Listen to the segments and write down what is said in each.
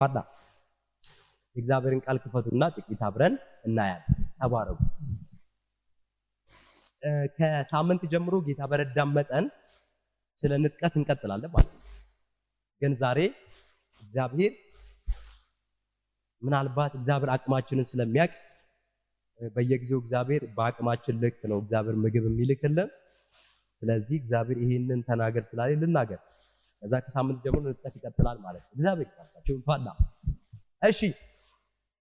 ፈዳ እግዚአብሔርን ቃል ክፈቱና ጥቂት አብረን እናያለን። ተባረኩ። ከሳምንት ጀምሮ ጌታ በረዳን መጠን ስለ ንጥቀት እንቀጥላለን ማለት ነው። ግን ዛሬ እግዚአብሔር ምናልባት እግዚአብሔር አቅማችንን ስለሚያውቅ በየጊዜው እግዚአብሔር በአቅማችን ልክ ነው እግዚአብሔር ምግብ የሚልክልን። ስለዚህ እግዚአብሔር ይሄንን ተናገር ስላለ ልናገር። ከዛ ከሳምንት ጀምሮ ንጥቀት ይቀጥላል ማለት ነው። እግዚአብሔር ይባርካችሁ። ፈዳ እሺ፣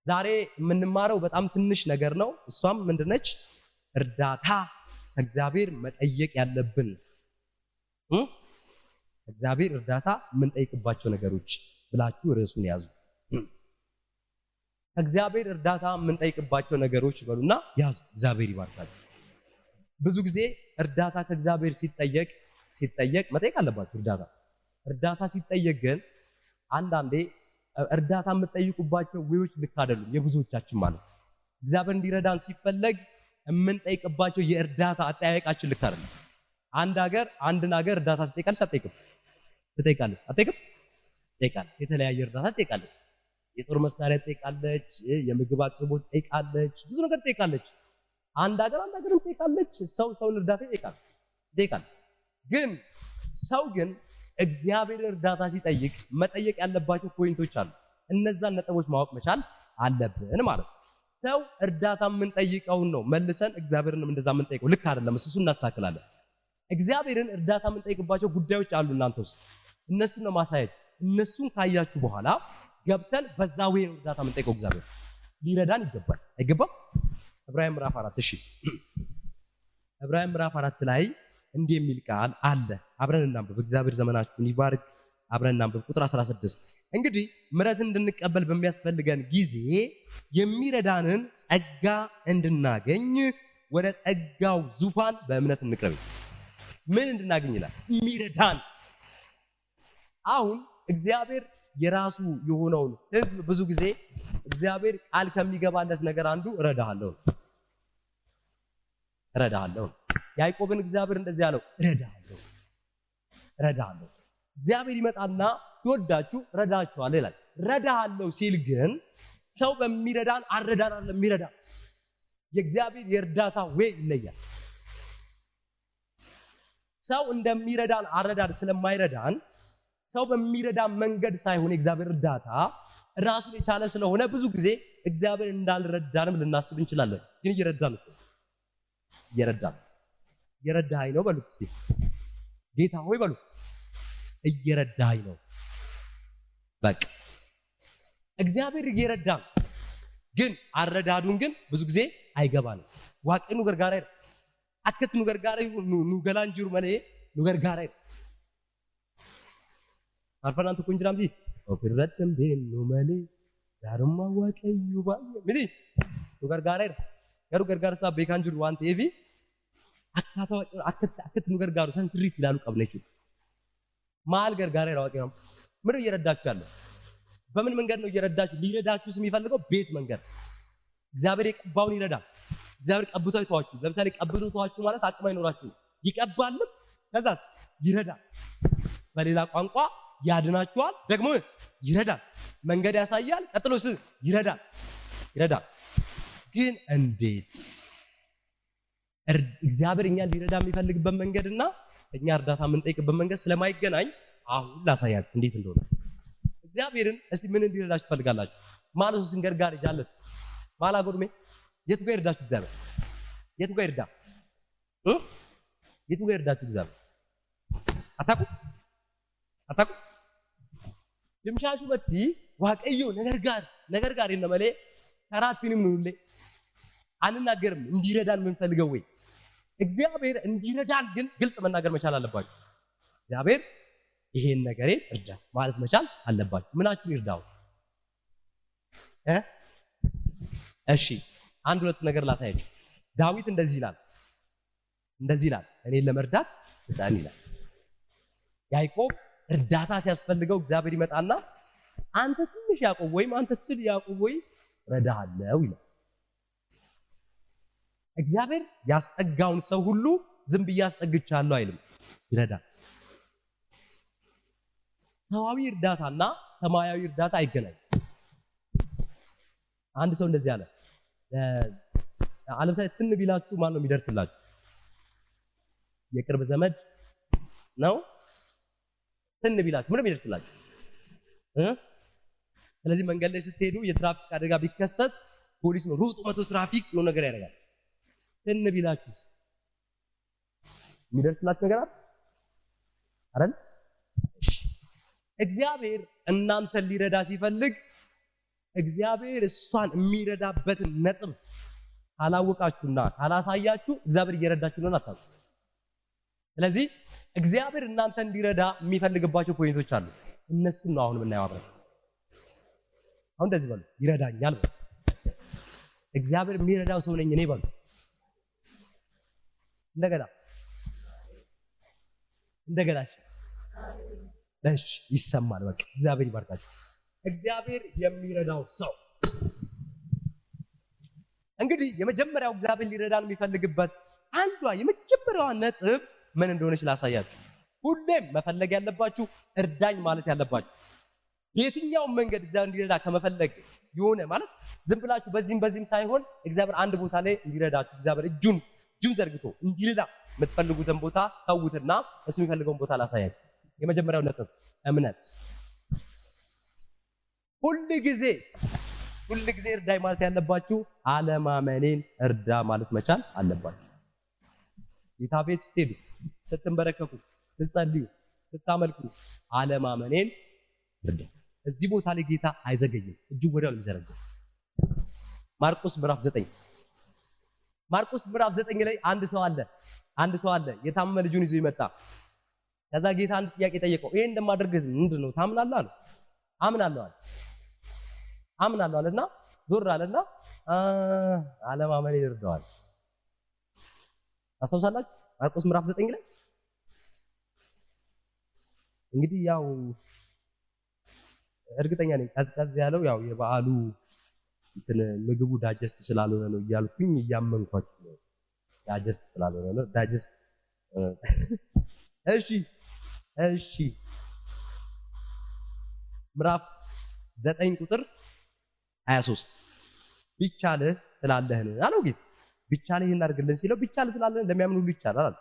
ዛሬ የምንማረው በጣም ትንሽ ነገር ነው። እሷም ምንድነች? እርዳታ እግዚአብሔር መጠየቅ ያለብን እግዚአብሔር እርዳታ የምንጠይቅባቸው ነገሮች ብላችሁ ርዕሱን ያዙ። እግዚአብሔር እርዳታ የምንጠይቅባቸው ነገሮች በሉና ያዙ። እግዚአብሔር ይባርካችሁ። ብዙ ጊዜ እርዳታ ከእግዚአብሔር ሲጠየቅ መጠየቅ አለባችሁ። እርዳታ ሲጠየቅ ግን አንዳንዴ እርዳታ የምትጠይቁባቸው ወይዎች ልክ አይደሉም። የብዙዎቻችን ማለት እግዚአብሔር እንዲረዳን ሲፈለግ የምንጠይቅባቸው የእርዳታ አጠያየቃችን ልክ አይደለም። አንድን ሀገር እርዳታ ትጠይቃለች አትጠይቅም? ትጠይቃለች። የተለያየ እርዳታ ትጠይቃለች። የጦር መሳሪያ ትጠይቃለች፣ የምግብ አቅርቦት ትጠይቃለች፣ ብዙ ነገር ትጠይቃለች። አንድ ሀገርን ትጠይቃለች። ሰውን እርዳታ ይጠይቃል። ግን ሰው ግን እግዚአብሔር እርዳታ ሲጠይቅ መጠየቅ ያለባቸው ፖይንቶች አሉ። እነዛን ነጥቦች ማወቅ መቻል አለብን ማለት ነው። ሰው እርዳታ የምንጠይቀውን ነው መልሰን እግዚአብሔርንም እንደዛ የምንጠይቀው ልክ አይደለም። እሱ እናስተካክላለን። እግዚአብሔርን እርዳታ የምንጠይቅባቸው ጉዳዮች አሉ እናንተ ውስጥ። እነሱን ነው ማሳየት። እነሱን ካያችሁ በኋላ ገብተን በዛ ወይ እርዳታ የምንጠይቀው እግዚአብሔር ሊረዳን ይገባል። አይገባም? ዕብራውያን ምዕራፍ 4 እሺ፣ ዕብራውያን ምዕራፍ 4 ላይ እንዲህ የሚል ቃል አለ። አብረን እናንብብ። እግዚአብሔር ዘመናችሁን ይባርክ። አብረን እናንብብ። ቁጥር 16 እንግዲህ ምሕረትን እንድንቀበል በሚያስፈልገን ጊዜ የሚረዳንን ጸጋ እንድናገኝ ወደ ጸጋው ዙፋን በእምነት እንቅረብ። ምን እንድናገኝ ይላል? የሚረዳን። አሁን እግዚአብሔር የራሱ የሆነውን ሕዝብ ብዙ ጊዜ እግዚአብሔር ቃል ከሚገባለት ነገር አንዱ እረዳሃለሁ። ያዕቆብን እግዚአብሔር እንደዚህ ያለው እረዳሃለሁ። እግዚአብሔር ይመጣና ሲወዳችሁ እረዳችኋለሁ ይላል። እረዳሃለሁ ሲል ግን ሰው በሚረዳን አረዳን አይደለም የሚረዳ። የእግዚአብሔር የእርዳታ ወይ ይለያል። ሰው እንደሚረዳን አረዳን ስለማይረዳን ሰው በሚረዳን መንገድ ሳይሆን የእግዚአብሔር እርዳታ ራሱን የቻለ ስለሆነ ብዙ ጊዜ እግዚአብሔር እንዳልረዳንም ልናስብ እንችላለን። ግን እየረዳኸኝ ነው በሉት እስቲ። ጌታ ሆይ በሉ፣ እየረዳኸኝ ነው። በቃ እግዚአብሔር እየረዳን ግን አረዳዱን ግን ብዙ ጊዜ አይገባንም። ዋቀኑ ገርጋራ አከት ኑ ገርጋራ ኑ ገላንጅሩ መለ ኑ ገርጋራ አርፈናንተ ኩንጅራም ዲ ኦፍረተም ቤኑ መለ ዳርማ ዋቀዩ ባየ ምዲ ኑ ገርጋራ ገሩ ገርጋራ ሳ ቤካንጅሩ ዋንተ ኤቪ አከት ኑ ገርጋሩ ሰንስሪት ይላሉ ቀብነቹ ማል ገርጋራ ያዋቂ ነው። ምን እየረዳችሁ ያለው? በምን መንገድ ነው እየረዳችሁ? ሊረዳችሁ የሚፈልገው ቤት መንገድ። እግዚአብሔር የቀባውን ይረዳል። እግዚአብሔር ቀብቶ ይተዋችሁ። ለምሳሌ ቀብቶ ይተዋችሁ ማለት አቅም አይኖራችሁ፣ ይቀባልም ከዛስ ይረዳል። በሌላ ቋንቋ ያድናችኋል፣ ደግሞ ይረዳል። መንገድ ያሳያል፣ ቀጥሎስ ይረዳል። ግን እንዴት? እግዚአብሔር እኛን ሊረዳ የሚፈልግበት መንገድና እኛ እርዳታ የምንጠይቅበት መንገድ ስለማይገናኝ አሁን ላሳያችሁ እንዴት እንደሆነ። እግዚአብሔርን እስቲ ምን እንዲረዳችሁ ትፈልጋላችሁ? ማለት ስንገር ጋር ይጃለት ማላ ጎድሜ የቱ ጋር ይረዳችሁ እግዚአብሔር? የቱ ጋር ይረዳችሁ እግዚአብሔር? አታቁ ድምሻሹ በቲ ዋቀዮ ነገር ጋር እነመለ ተራቲንም ነውለ አንናገርም። እንዲረዳን የምንፈልገው ወይ እግዚአብሔር እንዲረዳን ግን ግልጽ መናገር መቻል አለባችሁ። እግዚአብሔር ይሄን ነገሬ እርዳ ማለት መቻል አለባችሁ። ምናችሁን ይርዳው? እሺ አንድ ሁለት ነገር ላሳያችሁ። ዳዊት እንደዚህ ይላል እኔን ለመርዳት ፍጠን ይላል። ያዕቆብ እርዳታ ሲያስፈልገው እግዚአብሔር ይመጣና አንተ ትንሽ ያዕቆብ ወይም አንተ ትል ያዕቆብ ወይ ረዳሃለው ይላል። እግዚአብሔር ያስጠጋውን ሰው ሁሉ ዝም ብዬ አስጠግቻለሁ አይልም፣ ይረዳል። ሰዋዊ እርዳታና ሰማያዊ እርዳታ አይገናኝም። አንድ ሰው እንደዚህ አለ። ለምሳሌ ትን ቢላችሁ ማን ነው የሚደርስላችሁ? የቅርብ ዘመድ ነው። ትን ቢላችሁ ምንም ይደርስላችሁ። ስለዚህ መንገድ ላይ ስትሄዱ የትራፊክ አደጋ ቢከሰት ፖሊስ ነው ሩጡ መቶ ትራፊክ የሆነ ነገር ያደርጋል። ትን ቢላችሁ የሚደርስላችሁ ነገር አለ አይደል? እግዚአብሔር እናንተን ሊረዳ ሲፈልግ እግዚአብሔር እሷን የሚረዳበትን ነጥብ ካላወቃችሁና ካላሳያችሁ እግዚአብሔር እየረዳችሁ ነው አታውቁ። ስለዚህ እግዚአብሔር እናንተን እንዲረዳ የሚፈልግባቸው ፖይንቶች አሉ። እነሱን ነው አሁን የምናየው አብረን። አሁን እንደዚህ በሉ፣ ይረዳኛል በሉ። እግዚአብሔር የሚረዳው ሰው ነኝ እኔ በሉ። እንደገና እሺ ይሰማል። በቃ እግዚአብሔር ይባርካችሁ። እግዚአብሔር የሚረዳው ሰው እንግዲህ የመጀመሪያው እግዚአብሔር ሊረዳን የሚፈልግበት አንዷ የመጀመሪያዋ ነጥብ ምን እንደሆነች ላሳያችሁ። ሁሌም መፈለግ ያለባችሁ እርዳኝ ማለት ያለባችሁ የትኛውም መንገድ እግዚአብሔር እንዲረዳ ከመፈለግ የሆነ ማለት ዝም ብላችሁ በዚህም ሳይሆን እግዚአብሔር አንድ ቦታ ላይ እንዲረዳችሁ እግዚአብሔር እጁን ዘርግቶ እንዲረዳ የምትፈልጉትን ቦታ ተውትና እሱ የሚፈልገውን ቦታ ላሳያችሁ። የመጀመሪያው ነጥብ እምነት። ሁል ጊዜ እርዳኝ ማለት ያለባችሁ አለማመኔን እርዳ ማለት መቻል አለባችሁ። ጌታ ቤት ስትሄዱ፣ ስትንበረከኩ፣ ስትጸልዩ፣ ስታመልኩ አለማመኔን እርዳ። እዚህ ቦታ ላይ ጌታ አይዘገይም፣ እጁ ወዲያው ነው የሚዘረጋው። ማርቆስ ምዕራፍ 9 ላይ አንድ ሰው አለ የታመመ ልጁን ይዞ ይመጣ። ከዛ ጌታ አንድ ጥያቄ ጠየቀው። ይሄን እንደማደርግ ምንድነው ታምናለህ አለ። አምናለሁ አለና ዞር አለና አለማመኔን ይርዳዋል። ታስታውሳላችሁ? ማርቆስ ምዕራፍ 9 ላይ እንግዲህ ያው እርግጠኛ ነኝ ቀዝቀዝ ያለው ያው የበዓሉ ምግቡ ዳጀስት ስላልሆነ ነው እያልኩኝ እያመንኳችሁ ነው። ዳጀስት ስላልሆነ ነው ዳጀስት እሺ ምዕራፍ 9 ቁጥር 23 ቢቻልህ ትላለህን አለው ጌታ። ቢቻልህ እናድርግልን ሲለው ቢቻልህ ትላለህን ለሚያምን ሁሉ ይቻላል።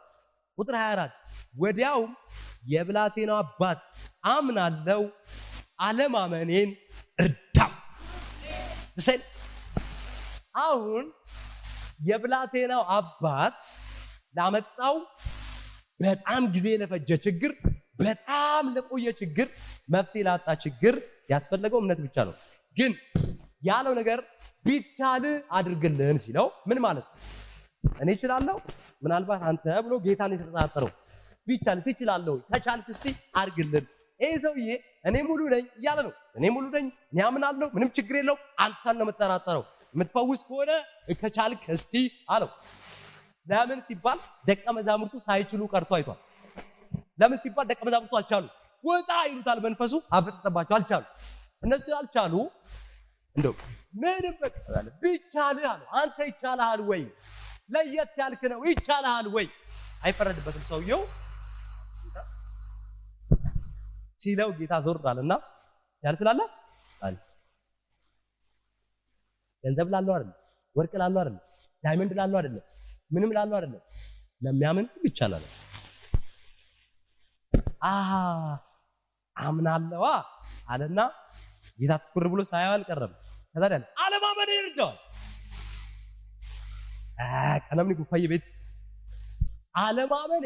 ቁጥር 24 ወዲያውም የብላቴናው አባት አምናለሁ አለማመኔን እርዳው። አሁን የብላቴናው አባት ላመጣው በጣም ጊዜ ለፈጀ ችግር፣ በጣም ለቆየ ችግር፣ መፍትሄ ላጣ ችግር ያስፈለገው እምነት ብቻ ነው። ግን ያለው ነገር ቢቻልህ አድርግልን ሲለው ምን ማለት ነው? እኔ እችላለሁ ምናልባት አንተ ብሎ ጌታን የተጠራጠረው ቢቻልህ ትችላለህ ወይ? ከቻልክ እስቲ አድርግልን። ይሄ ሰውዬ እኔ ሙሉ ነኝ እያለ ነው። እኔ አምናለሁ፣ ምንም ችግር የለው። አንተን ነው የምጠራጠረው። የምትፈውስ ከሆነ ከቻልክ እስቲ አለው። ለምን ሲባል ደቀ መዛሙርቱ ሳይችሉ ቀርቶ አይቷል። ለምን ሲባል ደቀ መዛሙርቱ አልቻሉ። ወጣ ይሉታል መንፈሱ አፈጠጠባቸው፣ አልቻሉ። እነሱ ያልቻሉ እንደው ምንም በቃ ቢቻልህ አለው። አንተ ይቻልሃል ወይ? ለየት ያልክ ነው፣ ይቻልሃል ወይ? አይፈረድበትም ሰውየው ሲለው ጌታ ዞር አለና ያልትላለህ አለ። ገንዘብ ላለው አይደለም፣ ወርቅ ላለው አይደለም፣ ዳይመንድ ላለው አይደለም፣ ምንም ላለው አይደለም፣ ለሚያምን ይቻላል። አምናለሁ አለና ጌታ ትኩር ብሎ ሳያው አልቀረም። ከዛ ያለ አለማመኔ ይርዳዋል። ቀለምኒ ጉፋዬ ቤት አለማመኔ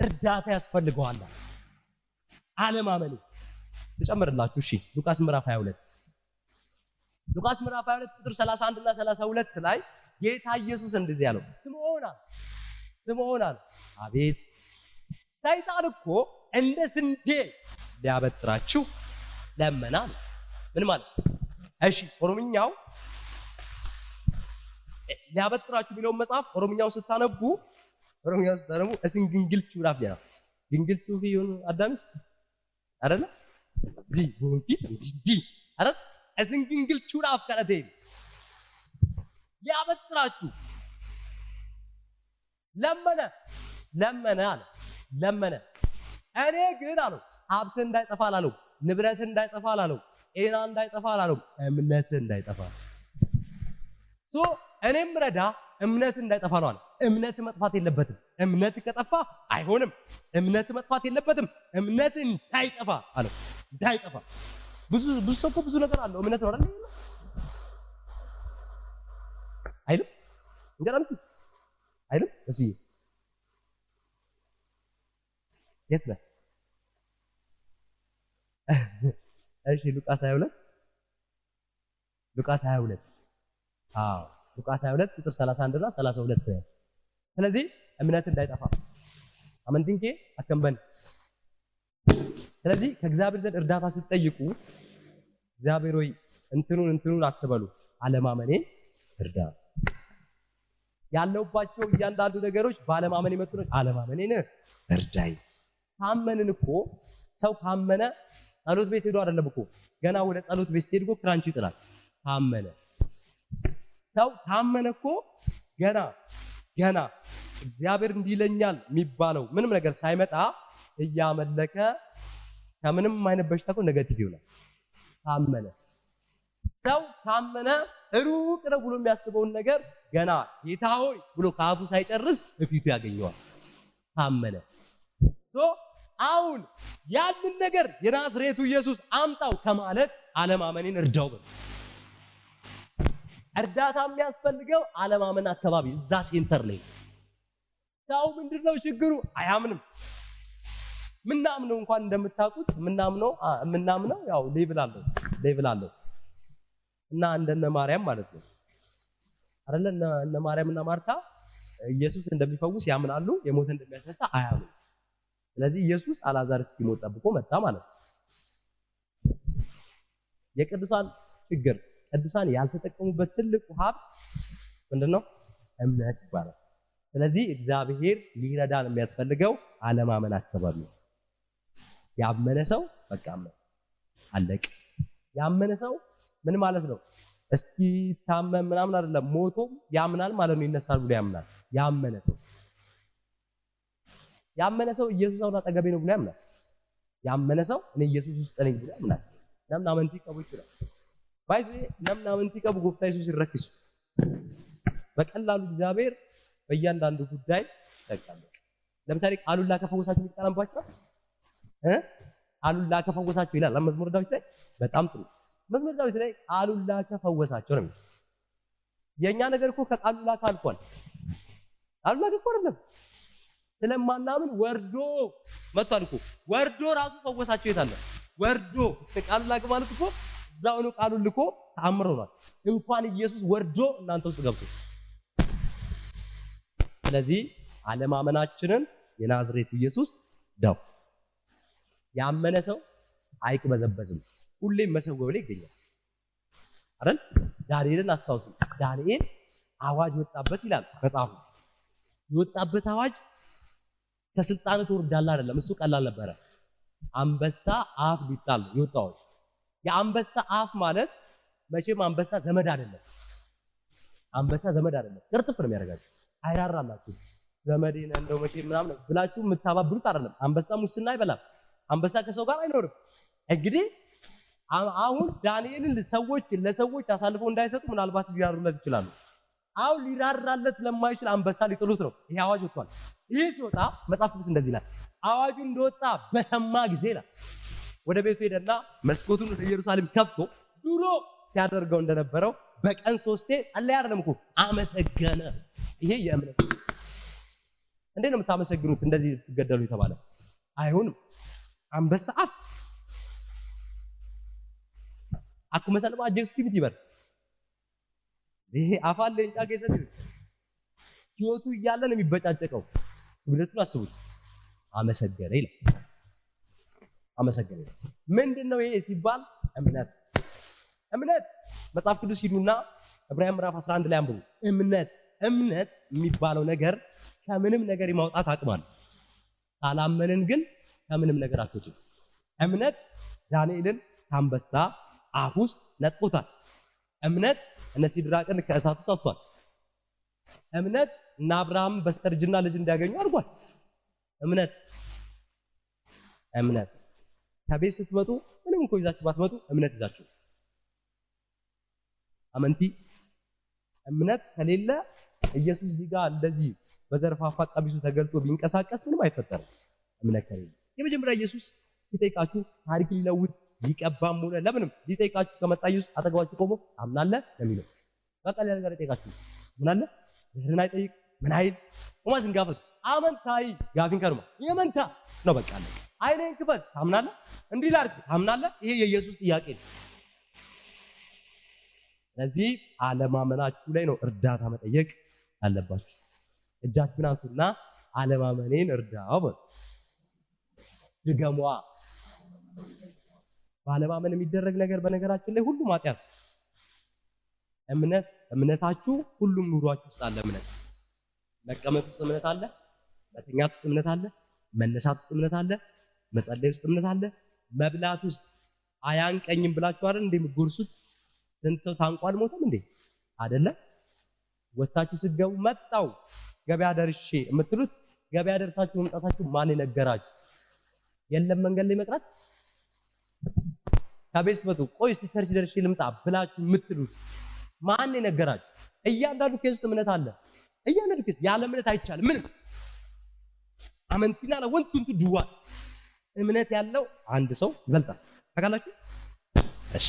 እርዳታ ያስፈልገዋል። አለማመኔ ልጨምርላችሁ። እሺ ሉቃስ ምዕራፍ 22 ቁጥር 31 እና 32 ላይ ጌታ ኢየሱስ እንደዚህ ያለው ስምዖን አለ አቤት ሰይጣን እኮ እንደ ስንዴ ሊያበጥራችሁ ለመና ነው። ምን ማለት? እሺ ኦሮምኛው ሊያበጥራችሁ የሚለውን መጽሐፍ ኦሮምኛው ስታነቡ እስን ግንግልቹ ራፍ ያ ግንግልቹ ቢሆን አዳም አይደለ ዚ ቦንፊት እንጂ አይደል እስን ግንግልቹ ራፍ ከረደ ሊያበጥራችሁ ለመነ አለ። እኔ ግን አለው ሀብት እንዳይጠፋ አላለው፣ ንብረት እንዳይጠፋ አላለው፣ ጤና እንዳይጠፋ አላለው፣ እምነት እንዳይጠፋ። እኔም ረዳ እምነት እንዳይጠፋ ነው አለ። እምነት መጥፋት የለበትም። እምነት ከጠፋ አይሆንም። እምነት መጥፋት የለበትም። እምነት እንዳይጠፋ አለ። እንዳይጠፋ ብዙ ሰው እኮ ብዙ ነገር አለው። እምነት ነው አይደል? አይልም እንጀራ ምስል አይልም። እስኪ የት ነህ? እሺ ሉቃስ 22 ሉቃስ 22 ሉቃስ 22 ቁጥር 31 እና 32 ነው። ስለዚህ እምነት እንዳይጠፋ አመንቲንኬ አከምበን። ስለዚህ ከእግዚአብሔር ዘንድ እርዳታ ስትጠይቁ እግዚአብሔር ሆይ እንትኑን አትበሉ፣ አለማመኔን እርዳ። ያለውባቸው እያንዳንዱ ነገሮች ባለማመን የመጡ ነው። አለማመኔን እርዳይ። ካመንን እኮ ሰው ካመነ ጸሎት ቤት ሄዶ አይደለም እኮ ገና ወደ ጸሎት ቤት ሲሄድ እኮ ክራንች ይጥላል። ካመነ ሰው ካመነ እኮ ገና እግዚአብሔር እንዲለኛል የሚባለው ምንም ነገር ሳይመጣ እያመለከ ከምንም አይነት በሽታ እኮ ኔጌቲቭ ይሆናል። ካመነ ሰው ካመነ ሩቅ ነው ብሎ የሚያስበውን ነገር ገና ጌታ ሆይ ብሎ ከአፉ ሳይጨርስ እፊቱ ያገኘዋል። ካመነ አሁን ያንን ነገር የናዝሬቱ ኢየሱስ አምጣው ከማለት አለማመኔን እርዳው በል። እርዳታ የሚያስፈልገው አለማመን አካባቢ እዛ ሴንተር ላይ ሰው ምንድነው ችግሩ? አያምንም። ምናምነው እንኳን እንደምታውቁት ምናምነው ያው ሌቭል አለው እና እንደነ ማርያም ማለት ነው አይደለ? እነ ማርያም እና ማርታ ኢየሱስ እንደሚፈውስ ያምናሉ፣ የሞተ እንደሚያስነሳ አያምኑ። ስለዚህ ኢየሱስ አልዓዛር እስኪሞት ጠብቆ መጣ ማለት ነው። የቅዱሳን ችግር ቅዱሳን ያልተጠቀሙበት ትልቁ ሀብት ምንድነው? እምነት ይባላል። ስለዚህ እግዚአብሔር ሊረዳን የሚያስፈልገው አለማመን አካባቢ ነው። ያመነ ሰው በቃ አለቅ። ያመነ ሰው ምን ማለት ነው? እስኪ ታመም ምናምን አይደለም፣ ሞቶም ያምናል ማለት ነው። ይነሳል ብሎ ያምናል። ያመነ ሰው ኢየሱስ አሁን አጠገቤ ነው ብሎ ያምናል። ያመነ ሰው እኔ ኢየሱስ ውስጥ ነኝ ብሎ ያምናል። ነምና አመንቲ ቀቡ ይችላል ባይዙ ነምና አመንቲ ቀቡ ጎፍታ ኢየሱስ ይረክሱ በቀላሉ እግዚአብሔር በእያንዳንዱ ጉዳይ ተቀመጠ። ለምሳሌ ቃሉላ ከፈወሳችሁ ይጣላምባችሁ ቃሉላ ከፈወሳችሁ ይላል መዝሙረ ዳዊት ላይ። በጣም ጥሩ መዝሙረ ዳዊት ላይ ቃሉላ ከፈወሳችሁ ነው። የኛ ነገር እኮ ከቃሉላ ካልኳል። ቃሉላ እኮ አይደለም ስለማናምን ወርዶ መጥቷል እኮ ወርዶ ራሱ ፈወሳችሁ ይታለ ወርዶ ቃሉላ ማለት እኮ እዛው ነው ቃሉን ልኮ ተአምር ሆኗል። እንኳን ኢየሱስ ወርዶ እናንተ ውስጥ ገብቶ። ስለዚህ አለማመናችንን የናዝሬቱ ኢየሱስ ዳው ያመነ ሰው አይቅበዘበዝም፣ ሁሌም መሰወብ ላይ ይገኛል አይደል? ዳንኤልን አስታውሱ። ዳንኤል አዋጅ ወጣበት ይላል መጽሐፉ። የወጣበት አዋጅ ከስልጣን ትወርዳለህ አይደለም፣ እሱ ቀላል ነበረ። አንበሳ አፍ ሊጣል የወጣው የአንበሳ አፍ ማለት መቼም አንበሳ ዘመድ አይደለም። አንበሳ ዘመድ አይደለም፣ ቅርጥፍ ነው የሚያደርጋችሁ። አይራራላችሁ። ዘመዴን እንደው መቼም ምናምን ብላችሁ የምታባብሉት አይደለም። አንበሳ ሙስና አይበላም። አንበሳ ከሰው ጋር አይኖርም። እንግዲህ አሁን ዳንኤልን ለሰዎች አሳልፈው እንዳይሰጡ ምናልባት ሊራሩለት ይችላሉ። አሁን ሊራራለት ለማይችል አንበሳ ሊጥሉት ነው። ይሄ አዋጅ ወጥቷል። ይህ ሲወጣ መጽሐፍ ቅዱስ እንደዚህ ይላል። አዋጁ እንደወጣ በሰማ ጊዜ ይላል ወደ ቤቱ ሄደና መስኮቱን ወደ ኢየሩሳሌም ከፍቶ ድሮ ሲያደርገው እንደነበረው በቀን 3 አለያ አይደለም እኮ አመሰገነ። ይሄ የእምነት እንዴት ነው የምታመሰግኑት? እንደዚህ ትገደሉ የተባለ አይሆንም። አንበሳ አፍ አኩ መሰለማ ጀሱስ ኪብት ይበር ይሄ አፋለ እንጫ ከሰት ህይወቱ እያለ ነው የሚበጫጨቀው። ብለቱን አስቡት። አመሰገነ ይላል። አመሰገነ ምንድነው ይሄ ሲባል እምነት መጽሐፍ ቅዱስ ሂዱና ዕብራውያን ምዕራፍ 11 ላይ አንብቡ። እምነት የሚባለው ነገር ከምንም ነገር የማውጣት አቅም አለው። ካላመንን ግን ከምንም ነገር አትወጡም። እምነት ዳንኤልን ከአንበሳ አፍ ውስጥ ነጥቆታል። እምነት እነ ሲድራቅን ከእሳቱ ሰጥቷል። እምነት እና አብርሃም በስተርጅና ልጅ እንዲያገኙ አድርጓል። እምነት ከቤት ስትመጡ ምንም እንኳን ይዛችሁ ባትመጡ እምነት ይዛችሁ እምነት ከሌለ ኢየሱስ እዚህ ጋር እንደዚህ በዘርፋፋ ቀሚሱ ተገልጦ ቢንቀሳቀስ ምንም አይፈጠርም። እምነት ከሌለ የመጀመሪያ ኢየሱስ ሊጠይቃችሁ ታሪክ ሊለውጥ ሊቀባም ሆነ ለምንም ሊጠይቃችሁ ከመጣ ኢየሱስ አጠገባችሁ ቆሞ አምናለህ ለሚለው በቃ ሌላ ነገር ሊጠይቃችሁ ምን አለ ለህና ይጠይቅ ምን አይል ወማዝ እንጋፈት አመንታይ ጋፊን ከርማ የመንታ ነው በቃ አለ አይኔን ክፈት ታምናለህ እንዲህ ላድርግ ታምናለህ። ይሄ የኢየሱስ ጥያቄ ነው። ስለዚህ አለማመናችሁ ላይ ነው እርዳታ መጠየቅ አለባችሁ። እጃችሁን አንሱና አለማመኔን እርዳው በሉ። ድገሟ። ባለማመን የሚደረግ ነገር በነገራችን ላይ ሁሉም ኃጢአት። እምነታችሁ ሁሉም ኑሯችሁ ውስጥ አለ። እምነት መቀመጥ ውስጥ እምነት አለ፣ መተኛት ውስጥ እምነት አለ፣ መነሳት ውስጥ እምነት አለ፣ መጸለይ ውስጥ እምነት አለ፣ መብላት ውስጥ አያንቀኝም ብላችሁ አይደል እንዴ የምትጎርሱት? ስንት ሰው ታንቋል ሞተም እንዴ አይደለም? ወጣችሁ ስትገቡ መጣው ገበያ ደርሼ የምትሉት ገበያ ደርሳችሁ መምጣታችሁ ማን የነገራችሁ? የለም መንገድ ላይ መቅረት ከቤት መጡ ቆይ እስቲ ቸርች ደርሼ ልምጣ ብላችሁ የምትሉት ማን የነገራችሁ? እያንዳንዱ ኬስ ውስጥ እምነት አለ። እያንዳንዱ ኬስ ያለ እምነት አይቻልም ምንም። አመንቲና ለወንቱንቱ ድዋ እምነት ያለው አንድ ሰው ይበልጣል። ታውቃላችሁ? እሺ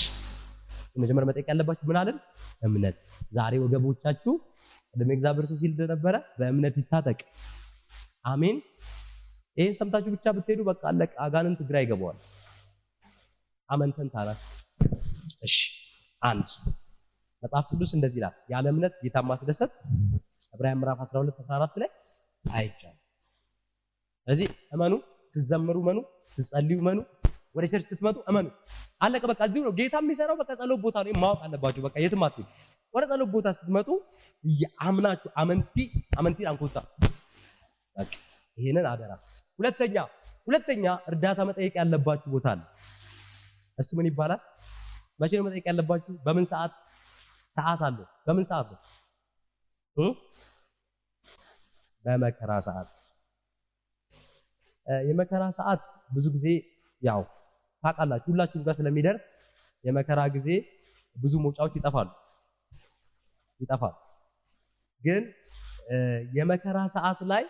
መጀመሪያ መጠየቅ ያለባችሁ ምን አለን? እምነት። ዛሬ ወገቦቻችሁ ወደ እግዚአብሔር ሰው ሲል እንደነበረ በእምነት ይታጠቅ። አሜን። ይሄን ሰምታችሁ ብቻ ብትሄዱ በቃ አለቀ። አጋንንት ግራ ይገባዋል። አመንተን ታላችሁ። እሺ አንድ መጽሐፍ ቅዱስ እንደዚህ ይላል፣ ያለ እምነት ጌታን ማስደሰት ዕብራውያን ምዕራፍ 12:14 ላይ አይቻልም። ስለዚህ እመኑ፣ ስትዘምሩ እመኑ፣ ስትጸልዩ እመኑ፣ ወደ ቸርች ስትመጡ እመኑ። አለቀ በቃ። እዚሁ ነው ጌታ የሚሰራው። በቃ ጸሎት ቦታ ነው ማወቅ አለባችሁ። በቃ የትም አትሄዱ። ወደ ጸሎት ቦታ ስትመጡ አምናችሁ አመንቲ አንኮታ በቃ ይሄንን አደራ። ሁለተኛ እርዳታ መጠየቅ ያለባችሁ ቦታ አለ። እሱ ምን ይባላል? መቼ ነው መጠየቅ ያለባችሁ? በምን ሰዓት አለ? በምን ሰዓት ነው? በመከራ ሰዓት። የመከራ ሰዓት ብዙ ጊዜ ያው ታውቃላችሁ ሁላችሁም ጋር ስለሚደርስ የመከራ ጊዜ ብዙ መውጫዎች ይጠፋሉ። ግን የመከራ ሰዓት ላይ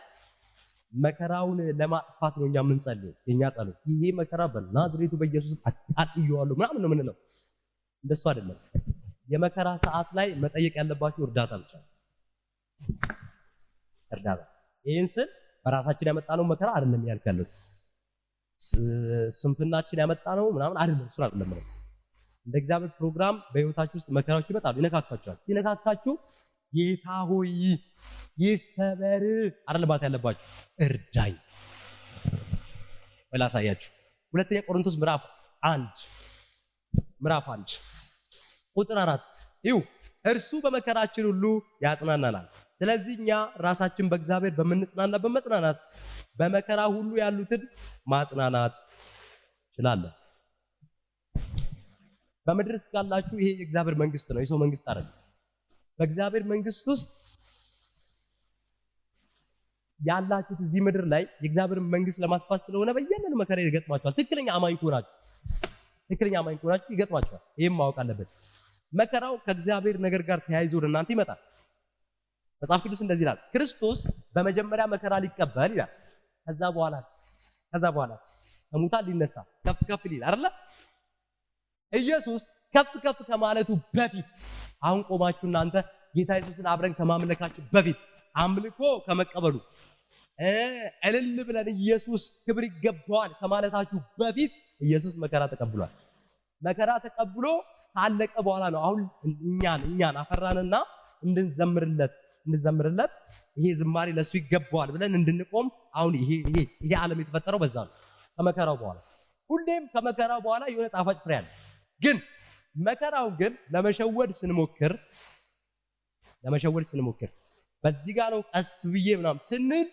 መከራውን ለማጥፋት ነው እኛ የምንጸልየው። የኛ ጸሎት ይሄ መከራ በናዝሬቱ በኢየሱስ አጥይዋለሁ ምናምን ነው የምንለው። እንደሱ አይደለም። የመከራ ሰዓት ላይ መጠየቅ ያለባችሁ እርዳታ ብቻ ነው። እርዳታ። ይሄን ስል በራሳችን ያመጣነው መከራ አይደለም ያልከለት ስንፍናችን ያመጣነው ምናምን አይደለም። እሱ አይደለም። እንደ እግዚአብሔር ፕሮግራም በህይወታችሁ ውስጥ መከራዎች ይመጣሉ፣ ይነካካችኋል። ሲነካካችሁ ጌታ ሆይ ይሰበር አይደለም ያለባችሁ፣ እርዳኝ ወላሳያችሁ። ሁለተኛ ቆሮንቶስ ምዕራፍ 1 ቁጥር 4 ይው እርሱ በመከራችን ሁሉ ያጽናናናል። ስለዚህ እኛ ራሳችን በእግዚአብሔር በምንጽናናበት መጽናናት በመከራ ሁሉ ያሉትን ማጽናናት እንችላለን። በምድር እስካላችሁ ይሄ የእግዚአብሔር መንግስት ነው፣ የሰው መንግስት አይደለም። በእግዚአብሔር መንግስት ውስጥ ያላችሁት እዚህ ምድር ላይ የእግዚአብሔር መንግስት ለማስፋት ስለሆነ በየነን መከራ ይገጥማችኋል። ትክክለኛ አማኝ ከሆናችሁ ይገጥማችኋል። ይሄን ማወቅ አለበት። መከራው ከእግዚአብሔር ነገር ጋር ተያይዞ ወደ እናንተ ይመጣል። መጽሐፍ ቅዱስ እንደዚህ ይላል፣ ክርስቶስ በመጀመሪያ መከራ ሊቀበል ይላል። ከዛ በኋላስ ከሙታን ሊነሳ ከፍ ሊል አይደለ? ኢየሱስ ከፍ ከማለቱ በፊት አሁን ቆማችሁ እናንተ ጌታ ኢየሱስን አብረን ከማምለካችሁ በፊት አምልኮ ከመቀበሉ እልል ብለን ኢየሱስ ክብር ይገባዋል ከማለታችሁ በፊት ኢየሱስ መከራ ተቀብሏል። መከራ ተቀብሎ ካለቀ በኋላ ነው አሁን እኛን አፈራንና እንድንዘምርለት ይሄ ዝማሬ ለሱ ይገባዋል ብለን እንድንቆም አሁን ይሄ ዓለም የተፈጠረው በዛ ነው፣ ከመከራው በኋላ። ሁሌም ከመከራው በኋላ የሆነ ጣፋጭ ፍሬ አለ። ግን መከራው ግን ለመሸወድ ስንሞክር በዚህ ጋር ነው ቀስ ብዬ ምናምን ስንል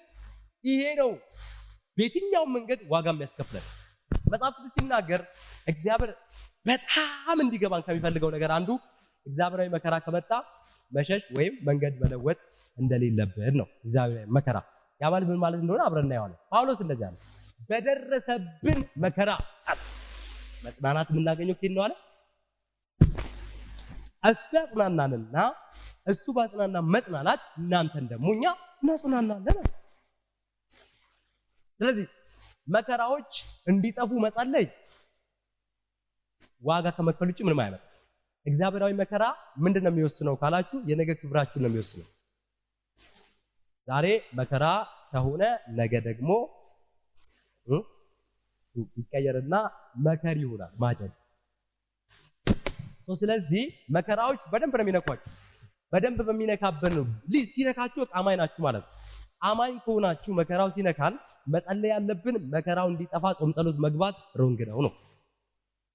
ይሄ ነው በየትኛውም መንገድ ዋጋ የሚያስከፍለን። መጽሐፍ ቅዱስ ሲናገር እግዚአብሔር በጣም እንዲገባን ከሚፈልገው ነገር አንዱ እግዚአብሔራዊ መከራ ከመጣ መሸሽ ወይም መንገድ መለወጥ እንደሌለብን ነው። እግዚአብሔራዊ መከራ ያ ማለት ምን ማለት እንደሆነ አብረን እናየዋለን። ጳውሎስ እንደዚህ አለ፣ በደረሰብን መከራ መጽናናት የምናገኘው ከየት ነው አለ? አስተጽናናንና እሱ ባጽናና መጽናናት እናንተን ደግሞ እኛ እናጽናናለን። ስለዚህ መከራዎች እንዲጠፉ መጸለይ ዋጋ ከመክፈል ውጭ ምንም አይነት እግዚአብሔራዊ መከራ ምንድነው የሚወስነው ካላችሁ የነገ ክብራችሁን ነው የሚወስነው። ዛሬ መከራ ከሆነ ነገ ደግሞ ይቀየርና መከር ይሆናል ማጨድ። ስለዚህ መከራዎች በደንብ ነው የሚነኳችሁ። በደንብ በሚነካበን ነው ሲነካችሁ አማኝ ናችሁ ማለት ነው። አማኝ ከሆናችሁ መከራው ሲነካን መጸለይ ያለብን መከራው እንዲጠፋ ጾም ጸሎት መግባት ሮንግ ነው።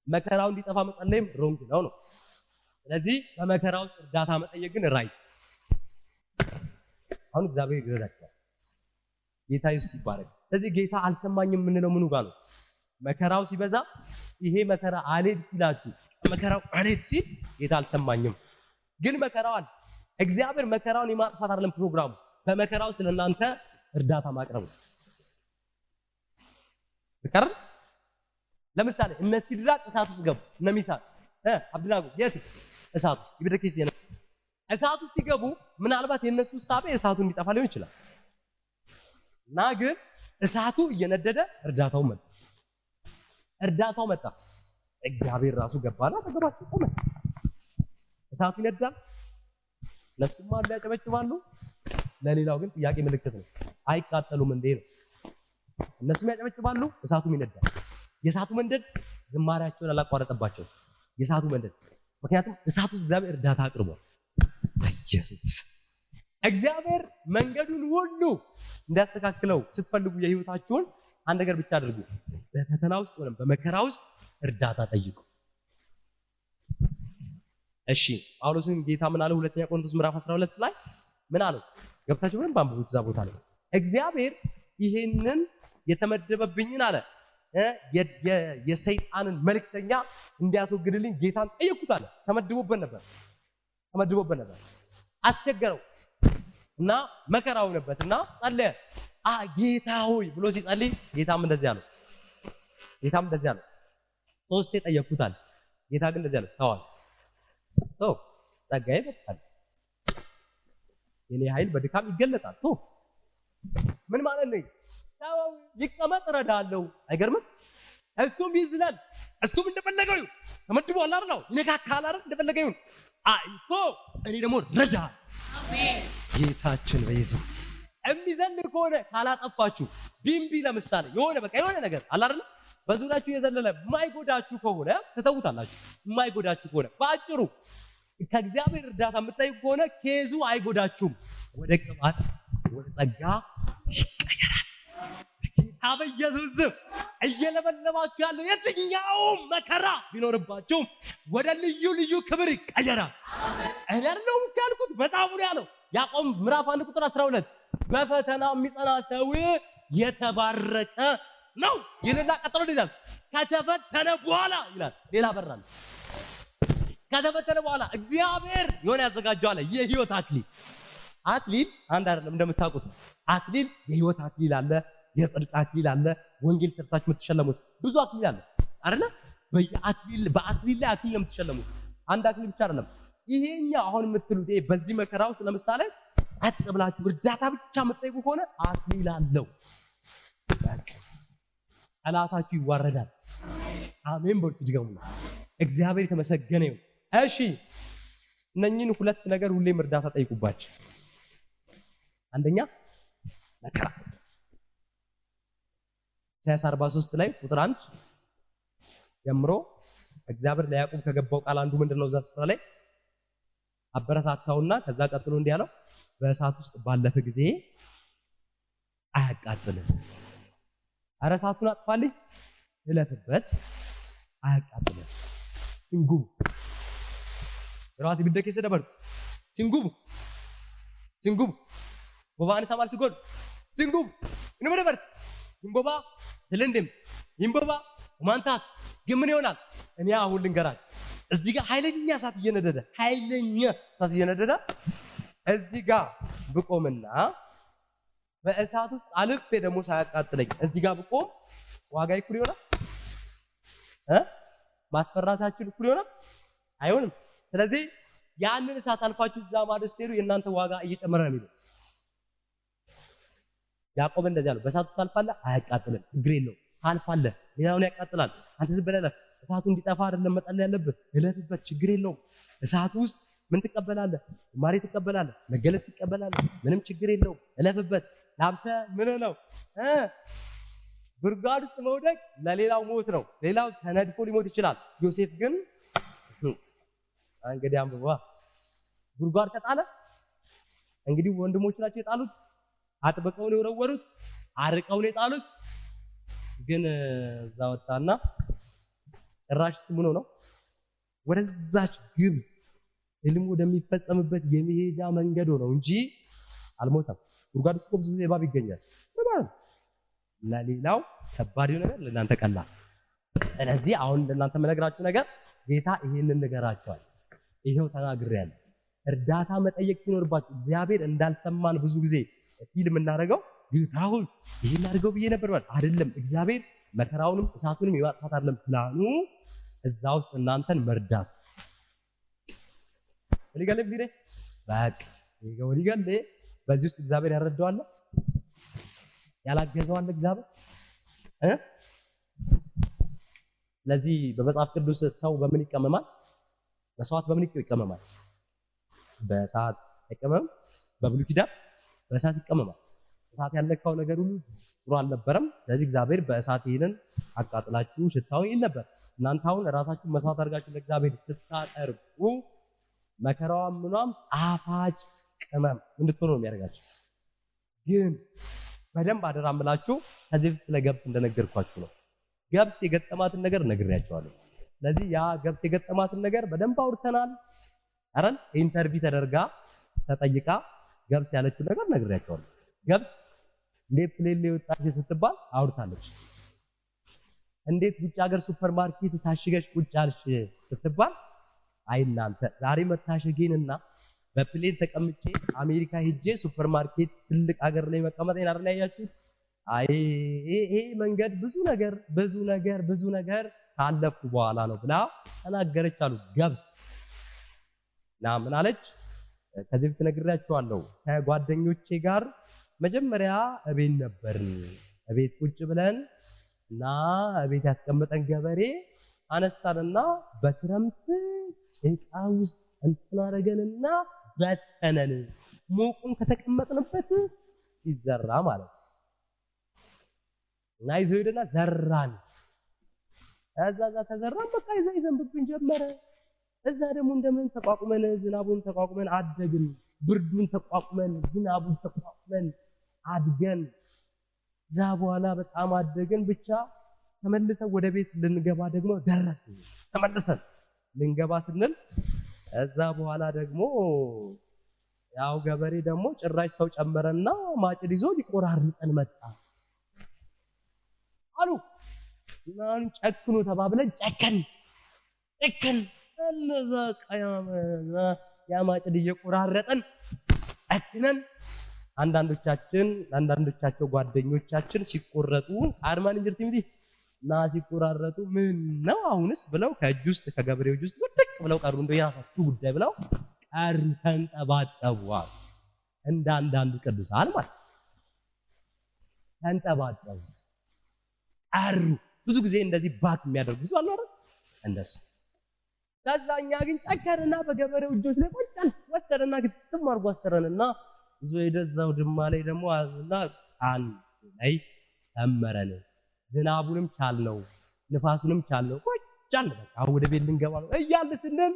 መከራው እንዲጠፋ መጸለይም ሮንግ ነው። ስለዚህ በመከራው ውስጥ እርዳታ መጠየቅ ግን ራይት። አሁን እግዚአብሔር ይረዳችኋል። ጌታ ኢየሱስ ይባረክ። ስለዚህ ጌታ አልሰማኝም የምንለው ምኑ ጋር ነው? መከራው ሲበዛ ይሄ መከራ አልሄድ ሲላችሁ መከራው አልሄድ ሲል ጌታ አልሰማኝም። ግን መከራው አለ። እግዚአብሔር መከራውን የማጥፋት አይደለም ፕሮግራሙ። በመከራው ስለናንተ እርዳታ ማቅረብ ነው። በቀር ለምሳሌ እነ ሲድራቅ እሳት ውስጥ ገቡ። እነ ሚሳቅ አብደናጎ የት እሳት ውስጥ ይብደክስ የነ እሳት ውስጥ ሲገቡ ምናልባት የነሱ ሳቤ እሳቱ እንዲጠፋ ሊሆን ይችላል። እና ግን እሳቱ እየነደደ እርዳታው መጣ። እግዚአብሔር ራሱ ገባና ተገባቸው ቆመ። እሳቱ ይነዳል። ለሱማ ያጨበጭባሉ። ለሌላው ግን ጥያቄ ምልክት ነው። አይቃጠሉም እንዴ ነው። እነሱም ያጨበጭባሉ፣ እሳቱም ይነዳል። የእሳቱ መንደድ ዝማሬያቸውን አላቋረጠባቸው። የእሳቱ መንደድ ምክንያቱም እሳቱ እግዚአብሔር እርዳታ አቅርቧል። ኢየሱስ እግዚአብሔር መንገዱን ሁሉ እንዲያስተካክለው ስትፈልጉ የህይወታችሁን አንድ ነገር ብቻ አድርጉ። በፈተና ውስጥ ወይም በመከራ ውስጥ እርዳታ ጠይቁ። እሺ ጳውሎስን ጌታ ምን አለው? ሁለተኛ ቆሮንቶስ ምዕራፍ 12 ላይ ምን አለው? ገብታችሁ ምን ባንብቡት እዛ ቦታ ላይ እግዚአብሔር ይሄንን የተመደበብኝን አለ የሰይጣንን መልእክተኛ እንዲያስወግድልኝ ጌታን ጠየቅኩት አለ። ተመድቦበት ነበር አስቸገረው እና መከራ ሆነበትና ጸለየ። ጌታ ሆይ ብሎ ሲጸልይ ጌታም እንደዚህ አለው። ሶስቴ ጠየቅኩት አለ። ጌታ ግን እንደዚህ አለው፣ ተዋል ጸጋዬ በቃል የኔ ኃይል በድካም ይገለጣል። ምን ማለት ነው? ታው ይቀመጥ እረዳለሁ። አይገርምም? እሱም ይዝላል። እሱም እንደፈለገው ይሁን። ተመድቧል አይደል? ይነካካል አይደል? እንደፈለገው ይሁን። እኔ ደግሞ ረዳ። አሜን። ጌታችን በኢየሱስ የሚዘል ከሆነ ካላጠፋችሁ ቢምቢ ለምሳሌ የሆነ ነገር አለ አይደል? በዙሪያችሁ የዘለለ የማይጎዳችሁ ከሆነ ትተውታላችሁ። የማይጎዳችሁ ከሆነ በአጭሩ ከእግዚአብሔር እርዳታ የምትጠይቁ ከሆነ ኬዙ አይጎዳችሁም። ወደ ቅባት ወደ ጸጋ ይቀየራል። ጌታ በኢየሱስ እየለበለባችሁ ያለው የትኛውም መከራ ቢኖርባችሁ ወደ ልዩ ክብር ይቀየራል። እኔ አይደለሁም ያልኩት፣ መጽሐፉ ነው ያለው። ያዕቆብ ምዕራፍ 1 ቁጥር 12 በፈተና የሚጸና ሰው የተባረከ ነው ይልና ቀጥሎ ይላል ከተፈተነ በኋላ ይላል። ሌላ በራል ከተፈተነ በኋላ እግዚአብሔር የሆነ ያዘጋጀው አለ የህይወት አክሊል አንድ አይደለም እንደምታውቁት አክሊል የህይወት አክሊል አለ፣ የጽድቅ አክሊል አለ፣ ወንጌል ሰርታችሁ የምትሸለሙት ብዙ አክሊል አለ አይደለ? በአክሊል ላይ አክሊል የምትሸለሙት አንድ አክሊል ብቻ አይደለም። ይሄኛው አሁን የምትሉት በዚህ መከራ ውስጥ ለምሳሌ ጸጥ ብላችሁ እርዳታ ብቻ የምትጠይቁ ከሆነ አክሊል አለው። ጠላታችሁ ይዋረዳል። አሜን በርስ ድገሙ። እግዚአብሔር የተመሰገነ ይሁን። እሺ እነኚህን ሁለት ነገር ሁሌም እርዳታ ጠይቁባቸው። አንደኛ መከራ ኢሳይያስ 43 ላይ ቁጥር 1 ጀምሮ እግዚአብሔር ለያዕቆብ ከገባው ቃል አንዱ ምንድነው? እዛ ስፍራ ላይ አበረታታውና ከዛ ቀጥሎ እንዲህ አለው፣ በእሳት ውስጥ ባለፈ ጊዜ አያቃጥልም። ኧረ እሳቱን አጥፋልኝ እለፍበት፣ አያቃጥልም። ሲንጉቡ ራቲ ቢደከ ይሰደበርቱ ሲንጉቡ ቦባን ሰማል ሲጎድ ሲንጉቡ እንመደበር ሲንጎባ ትልንድም ይንቦባ ማንታት ግን ምን ይሆናል? እኔ አሁን ልንገራችሁ። እዚህ ጋር ኃይለኛ እሳት እየነደደ እዚህ ጋር ብቆምና በእሳት ውስጥ አልፌ ደግሞ ሳያቃጥለኝ እዚህ ጋር ብቆም ዋጋ ይኩል ይሆናል? ማስፈራታችን ይኩል ይሆናል? አይሆንም። ስለዚህ ያንን እሳት አልፋችሁ እዛ ማዶ ስትሄዱ የእናንተ ዋጋ እየጨመረ ነው የሚለው። ያዕቆብ እንደዚያ ነው። በእሳቱ ታልፋለህ፣ አያቃጥልም፣ ችግር የለውም። ታልፋለህ፣ ሌላውን ያቃጥላል። አንተ ዝም ብለህ እለፍ። እሳቱ እንዲጠፋ አይደለም መጸለይ ያለብህ፣ እለፍበት፣ ችግር የለውም። እሳቱ ውስጥ ምን ትቀበላለህ? ማሪ ትቀበላለህ፣ መገለጥ ትቀበላለህ። ምንም ችግር የለውም፣ እለፍበት። ለአንተ ምን ነው ጉድጓድ ውስጥ መውደቅ ለሌላው ሞት ነው። ሌላው ተነድፎ ሊሞት ይችላል። ዮሴፍ ግን እንግዲህ አንብባ ጉድጓድ ተጣለ። እንግዲህ ወንድሞቹ ናቸው የጣሉት፣ አጥብቀው ነው የወረወሩት፣ አርቀው ነው የጣሉት። ግን እዛ ወጣና ጭራሽ ምን ነው ወደዛች ግብ ህልሙ ወደሚፈጸምበት የመሄጃ መንገድ ነው እንጂ አልሞተም። ጉድጓድ ውስጥ ብዙ እባብ ይገኛል። ለሌላው ከባድ ነገር ለእናንተ ቀላል። ስለዚህ አሁን ለእናንተ መነግራችሁ ነገር ጌታ ይሄንን ነገራቸዋል። ይሄው ተናግሬያለሁ። እርዳታ መጠየቅ ሲኖርባችሁ እግዚአብሔር እንዳልሰማን ብዙ ጊዜ ፊልም እናደርገው ጌታ ሆይ ይሄን አድርገው ብዬ ነበር ማለት አይደለም። እግዚአብሔር መከራውንም እሳቱንም የማጥፋት አይደለም ፕላኑ፣ እዛ ውስጥ እናንተን መርዳት ወሊገለ ቢሬ ባክ ወሊገለ በዚህ ውስጥ እግዚአብሔር ያረዳዋል፣ ያላገዘዋል እግዚአብሔር። ስለዚህ በመጽሐፍ ቅዱስ ሰው በምን ይቀመማል? መስዋዕት በምን ይቀመማል? በእሳት አይቀመምም። በብሉይ ኪዳን በእሳት ይቀመማል። እሳት ያለካው ነገር ሁሉ ጥሩ አልነበረም። ስለዚህ እግዚአብሔር በእሳት ይሄንን አቃጥላችሁ ሽታውን ይል ነበር። እናንተ አሁን ራሳችሁ መስዋዕት አድርጋችሁ ለእግዚአብሔር ስታቀርቡ መከራዋም ምኗም ጣፋጭ ቅመም እንድትሆኑ ነው የሚያደርጋችሁ። ግን በደንብ አደራ እምላችሁ ከዚህ በፊት ስለ ገብስ እንደነገርኳችሁ ነው። ገብስ የገጠማትን ነገር ነግሬያችኋለሁ። ስለዚህ ያ ገብስ የገጠማትን ነገር በደንብ አውርተናል። አረን ኢንተርቪው ተደርጋ ተጠይቃ ገብስ ያለችው ነገር ነግሬያችኋለሁ። ገብስ እንዴት ፕሌን ላይ ወጣች ስትባል አውርታለች። እንዴት ውጭ ሀገር ሱፐርማርኬት ታሽገሽ ቁጭ አልሽ ስትባል አይ እናንተ ዛሬ መታሸጌንና በፕሌን ተቀምጬ አሜሪካ ሄጄ ሱፐርማርኬት ትልቅ ሀገር ላይ መቀመጤን አይደል ያያችሁት? አይ ይሄ መንገድ ብዙ ነገር ካለፍኩ በኋላ ነው ብላ ተናገረች አሉ። ገብስ ና ምን አለች? ከዚህ በፊት ነግሬያችኋለሁ። ከጓደኞቼ ጋር መጀመሪያ እቤት ነበርን። እቤት ቁጭ ብለን እና እቤት ያስቀመጠን ገበሬ አነሳንና በክረምት ጭቃ ውስጥ እንትን አደረገንና በተነን። ሞቁን ከተቀመጥንበት ይዘራ ማለት ነው። እና ይዞ ሄደና ዘራን። እዛ ተዘራን። በቃ ይዘንብብን ጀመረ። እዛ ደግሞ እንደምን ተቋቁመን ዝናቡን ተቋቁመን አደግን። ብርዱን ተቋቁመን ዝናቡን ተቋቁመን አድገን እዛ በኋላ በጣም አደግን። ብቻ ተመልሰን ወደ ቤት ልንገባ ደግሞ ደረስን። ተመልሰን ልንገባ ስንል እዛ በኋላ ደግሞ ያው ገበሬ ደግሞ ጭራሽ ሰው ጨመረና ማጭድ ይዞ ሊቆራርጠን መጣ አሉ። እናን ጨክኑ ተባብለን ጨከን እነዛ ያ ማጭድ እየቆራረጠን ጨክነን አንዳንዶቻቸው ጓደኞቻችን ሲቆረጡ አርማን እንጅርቲ ምዲ እና ሲቆራረጡ ምን ነው አሁንስ ብለው ከእጅ ውስጥ ከገበሬዎች ውስጥ ወደቅ ብለው ቀሩ። እንደው የራሳችሁ ጉዳይ ብለው ቀሩ፣ ተንጠባጠቡ። እንደ አንዳንዱ ቅዱሳን ማለት ተንጠባጠቡ ቀሩ። ብዙ ጊዜ እንደዚህ ባክ የሚያደርጉ ብዙ አሉ አይደል? እንደሱ ከዛኛ ግን ጨከርና በገበሬው እጆች ላይ ቆጫን ወሰደና ግጥም አድርጎ አሰረንና ይዞ የደዛው ድማ ላይ ደግሞ አዝና አንድ ላይ ተመረን። ዝናቡንም ቻልነው፣ ንፋሱንም ቻልነው። ቆጫን በቃ ወደ ቤት ልንገባ ነው እያልን ስንል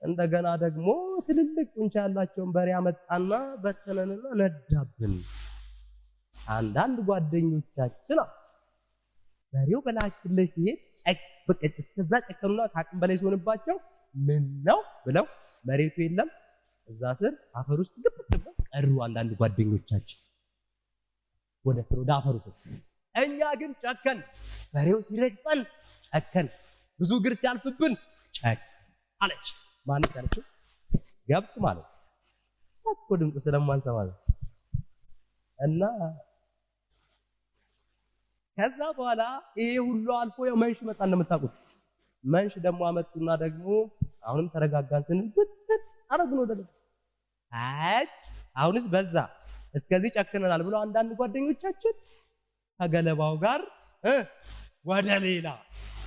እንደገና ደግሞ ትልልቅ ጡንቻ ያላቸውን በሬ አመጣና በተነንና ነዳብን። አንዳንድ ጓደኞቻችን በሬው በላያችን ላይ ሲሄድ በቃ እስከዛ ጨከኑና ከአቅም በላይ ሲሆንባቸው ምን ነው ብለው መሬቱ የለም እዛ ስር አፈር ውስጥ ግብት ቀሩ። አንዳንድ ጓደኞቻችን ወደ አፈሩ ስር፣ እኛ ግን ጨከን። በሬው ሲረግጠን ጨከን፣ ብዙ እግር ሲያልፍብን ጨክ አለች። ማለት ያለችው ገብስ ማለት እኮ ድምፅ ስለማንሰማ ነው። እና ከዛ በኋላ ይሄ ሁሉ አልፎ ያው መንሽ መጣ። እንደምታውቁት መንሽ ደግሞ አመጡና ደግሞ አሁንም ተረጋጋን ስንል አረግን ወደ ልብ። አሁንስ በዛ እስከዚህ ጨክነናል ብለው አንዳንድ ጓደኞቻችን ከገለባው ጋር ወደ ሌላ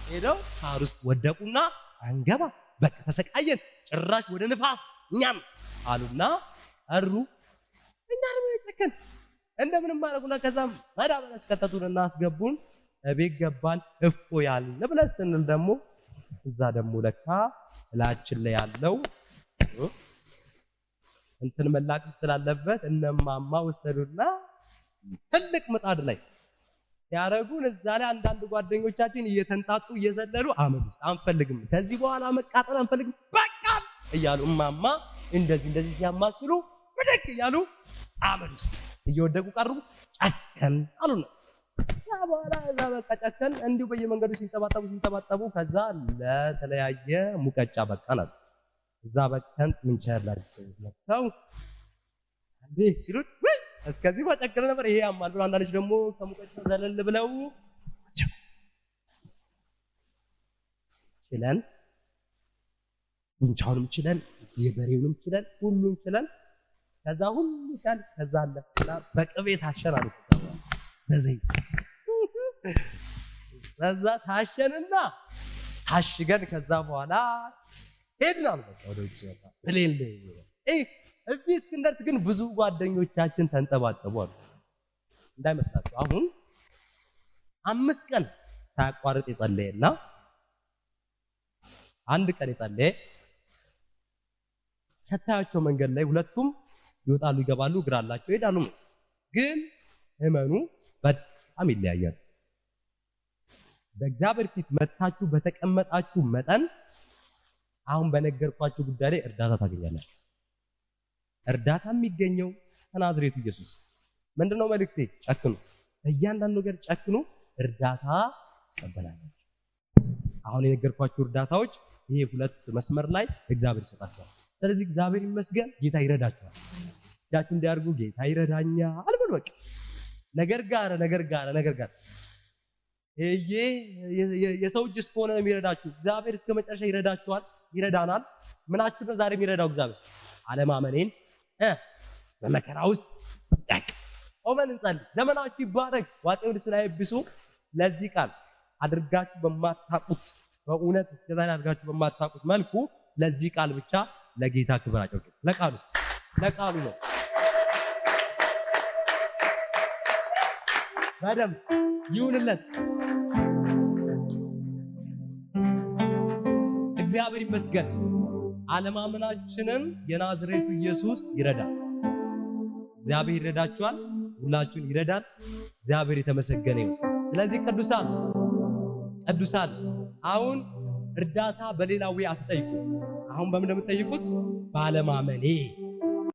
ሄደው ሳር ውስጥ ወደቁና አንገባ በቃ ተሰቃየን፣ ጭራሽ ወደ ንፋስ እኛም አሉና አሩ። እኛ ደግሞ ጨከን እንደምንም አደረጉና ከዛም ማዳበሪያ አስከተቱንና አስገቡን። ቤት ገባን። እፎ ያልን ብለን ስንል ደግሞ እዛ ደግሞ ለካ እላችን ላይ ያለው እንትን መላቀቅ ስላለበት እነማማ ወሰዱና ትልቅ ምጣድ ላይ ያረጉን። እዛ ላይ አንዳንድ ጓደኞቻችን እየተንጣጡ እየዘለሉ አመድ ውስጥ አንፈልግም፣ ከዚህ በኋላ መቃጠል አንፈልግም በቃ እያሉ እማማ እንደዚህ ሲያማስሉ ብድግ እያሉ አመድ ውስጥ እየወደቁ ቀሩ። ጨከን አሉና በኋላ እዛ በቃ ጨከን እንዲሁ በየመንገዱ ሲንጠባጠቡ ከዛ ለተለያየ ሙቀጫ በቃን አሉ። እዛ በቀን ምንቻላችሁ መጣው አንዴ ሲሉት እስከዚህ ወጨከነ ነበር ይሄ ያማል ብሎ አንዳንዶች ደግሞ ከሙቀጫው ዘለል ብለው ችለን እንቻውንም ችለን የበሬውንም ችለን ሁሉም ችለን ከዛ ሁሉ ሲያል ከዛ አለፈና በቅቤ ታሸናል በዘይት ከዛ ታሸንና ታሽገን ከዛ በኋላ ሄድናል በቃ ወደ ውጭ ወጣ ፕሌን ላይ እዚህ እስክንደርስ ግን ብዙ ጓደኞቻችን ተንጠባጠቡ አሉ። እንዳይመስላችሁ አሁን 5 ቀን ሳያቋርጥ የጸለየና አንድ ቀን የጸለየ ሰታያቸው መንገድ ላይ ሁለቱም ይወጣሉ ይገባሉ፣ እግር አላቸው ይሄዳሉ። ግን እመኑ በጣም ይለያያል። በእግዚአብሔር ፊት መታችሁ በተቀመጣችሁ መጠን አሁን በነገርኳችሁ ጉዳይ ላይ እርዳታ ታገኛላችሁ። እርዳታ የሚገኘው ከናዝሬቱ ኢየሱስ። ምንድነው መልእክቴ? ጨክኑ፣ በእያንዳንዱ ነገር ጨክኑ፣ እርዳታ ተቀበላላችሁ። አሁን የነገርኳችሁ እርዳታዎች ይሄ ሁለት መስመር ላይ እግዚአብሔር ይሰጣችኋል። ስለዚህ እግዚአብሔር ይመስገን፣ ጌታ ይረዳችኋል። እጃችሁ እንዲያርጉ ጌታ ይረዳኛል አልበል። በቃ ነገር ጋር ይሄ የሰው እጅ እስከሆነ ነው የሚረዳችሁ። እግዚአብሔር እስከ መጨረሻ ይረዳችኋል፣ ይረዳናል። ምናችሁ ነው ዛሬ የሚረዳው እግዚአብሔር? አለማመኔን በመከራ ውስጥ ቆመን እንጸልይ። ዘመናችሁ ይባረክ። ዋጤውን ስላይብሱ ለዚህ ቃል አድርጋችሁ በማታቁት በእውነት እስከዛሬ አድርጋችሁ በማታቁት መልኩ ለዚህ ቃል ብቻ ለጌታ ክብር አጨብጭቡ። ለቃሉ ነው በደም ይሁንለት። እግዚአብሔር ይመስገን። አለማመናችንን የናዝሬቱ ኢየሱስ ይረዳል። እግዚአብሔር ይረዳችኋል፣ ሁላችሁን ይረዳል። እግዚአብሔር የተመሰገነ ይሁን። ስለዚህ ቅዱሳን አሁን እርዳታ በሌላ ወይ አትጠይቁ። አሁን በምን እንደምትጠይቁት? ባለማመኔ